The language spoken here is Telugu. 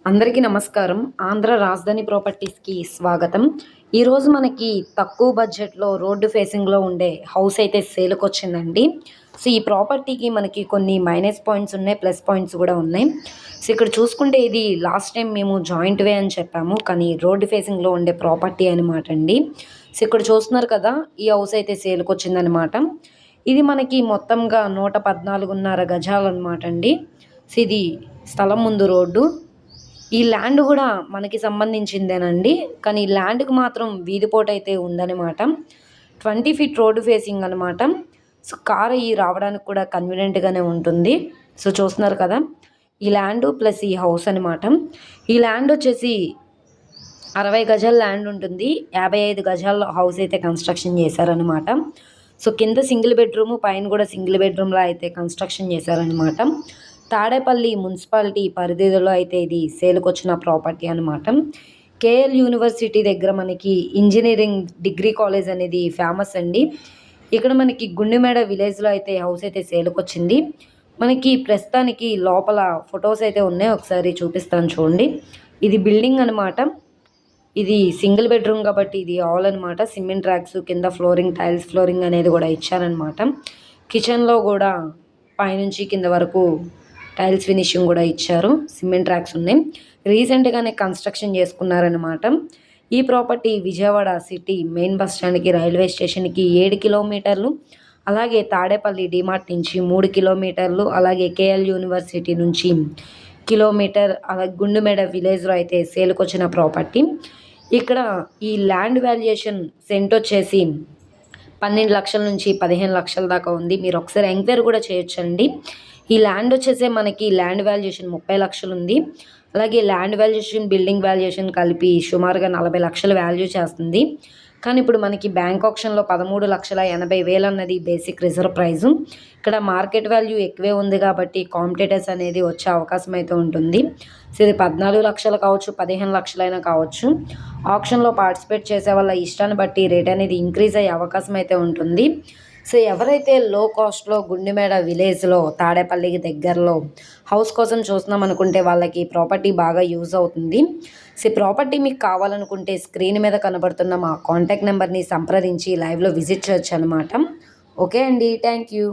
అందరికీ నమస్కారం. ఆంధ్ర రాజధాని ప్రాపర్టీస్‌కి స్వాగతం. ఈరోజు మనకి తక్కువ బడ్జెట్‌లో రోడ్డు ఫేసింగ్‌లో ఉండే హౌస్ అయితే సేల్‌కొచ్చిందండి. సో, ఈ ప్రాపర్టీకి మనకి కొన్ని మైనస్ పాయింట్స్ ఉన్నాయి. ప్లస్ పాయింట్స్ కూడా ఉన్నాయి. సో, ఇక్కడ చూసుకుంటే ఇది లాస్ట్ టైం మేము జాయింట్ వే అని చెప్పాము. కానీ రోడ్డు ఫేసింగ్‌లో ఉండే ప్రాపర్టీ అనమాట అండి. సో, ఇక్కడ చూస్తున్నారు కదా! ఈ హౌస్ అయితే సేల్‌కొచ్చిందనమాట. ఇది మనకి మొత్తంగా 114.5 గజాలనమాట అండి. సో, ఇది స్థలం ముందు రోడ్డు. ఈ ల్యాండ్ గూడా మనకి సంబంధించిందేనండి. కానీ ఈ ల్యాండ్‌కి మాత్రం వీధి పోటైతే ఉందనమాట. 20 ఫీట్ రోడ్డు ఫేసింగ్ అనమాట. సో, కార్ అయ్యి రావడానికి కూడా కన్వీనియంట్‌గానే ఉంటుంది. సో, చూస్తున్నారు కదా! ఈ ల్యాండు ప్లస్ ఈ హౌస్ అనమాట. ఈ ల్యాండ్ వచ్చేసి 60 గజాల ల్యాండ్ ఉంటుంది. 55 గజాల్లో హౌస్ అయితే కన్‌స్ట్రక్షన్ చేశారనమాట. సో, కింద సింగిల్ బెడ్‌రూము, పైన కూడా సింగిల్ బెడ్‌రూమ్‌లా అయితే కన్‌స్ట్రక్షన్ చేశారనమాట. తాడేపల్లి మున్సిపాలిటీ పరిధిలో అయితే ఇది సేల్‌కొచ్చిన ప్రాపర్టీ అనమాట. కేఎల్ యూనివర్సిటీ దగ్గర మనకి ఇంజినీరింగ్ డిగ్రీ కాలేజ్ అనేది ఫేమస్ అండి. ఇక్కడ మనకి గుండెమేడ విలేజ్‌లో అయితే హౌస్ అయితే సేల్‌కొచ్చింది. మనకి ప్రస్తుతానికి లోపల ఫోటోస్ అయితే ఉన్నాయి. ఒకసారి చూపిస్తాను చూడండి. ఇది బిల్డింగ్ అనమాట. ఇది సింగిల్ బెడ్‌రూమ్ కాబట్టి ఇది హాల్ అనమాట. సిమెంట్ ర్యాక్స్, కింద ఫ్లోరింగ్, టైల్స్ ఫ్లోరింగ్ అనేది కూడా ఇచ్చారనమాట. కిచెన్‌లో కూడా పైనుంచి కింద వరకు టైల్స్ ఫినిషింగ్ కూడా ఇచ్చారు. సిమెంట్ ర్యాక్స్ ఉన్నాయి. రీసెంట్‌గానే కన్‌స్ట్రక్షన్ చేసుకున్నారనమాట. ఈ property Vijayawada city main bus స్టాండ్‌కి, రైల్వే స్టేషన్‌కి 7 కిలోమీటర్లు, అలాగే తాడేపల్లి డీమార్ట్ నుంచి 3 కిలోమీటర్లు, అలాగే కేఎల్ యూనివర్సిటీ నుంచి కిలోమీటర్, అలాగే గుండుమేడ విలేజ్‌లో అయితే సేల్‌కొచ్చిన ప్రాపర్టీ. ఇక్కడ ఈ ల్యాండ్ వాల్యుయేషన్ సెంట్ వచ్చేసి 12 లక్షల నుంచి 15 లక్షల దాకా ఉంది. మీరు ఒకసారి ఎంక్వైరీ కూడా చేయొచ్చండి. ఈ ల్యాండ్ వచ్చేసి మనకి ల్యాండ్ వాల్యుయేషన్ 30 లక్షలు ఉంది. అలాగే ల్యాండ్ వాల్యుయేషన్, బిల్డింగ్ వాల్యుయేషన్ కలిపి సుమారుగా 40 లక్షలు వాల్యూ చేస్తుంది. కానీ ఇప్పుడు మనకి బ్యాంక్ ఆక్షన్‌లో 13,80,000 అన్నది బేసిక్ రిజర్వ్ ప్రైజు. ఇక్కడ మార్కెట్ వాల్యూ ఎక్కువే ఉంది కాబట్టి కాంపిటీటర్స్ అనేది వచ్చే అవకాశం అయితే ఉంటుంది. సో, ఇది 14 లక్షలు కావచ్చు, 15 లక్షలైనా కావచ్చు. ఆక్షన్‌లో పార్టిసిపేట్ చేసే వాళ్ళ ఇష్టాన్ని బట్టి రేట్ అనేది ఇంక్రీజ్ అయ్యే అవకాశం అయితే ఉంటుంది. సో, ఎవరైతే లో కాస్ట్‌లో గుండెమేడ విలేజ్‌లో తాడేపల్లికి దగ్గరలో హౌస్ కోసం చూస్తున్నాం అనుకుంటే వాళ్ళకి ప్రాపర్టీ బాగా యూజ్ అవుతుంది. సో, ఈ ప్రాపర్టీ మీకు కావాలనుకుంటే స్క్రీన్ మీద కనబడుతున్న మా కాంటాక్ట్ నెంబర్‌ని సంప్రదించి లైవ్‌లో విజిట్ చేయొచ్చనమాట. ఓకే అండి. Thank you.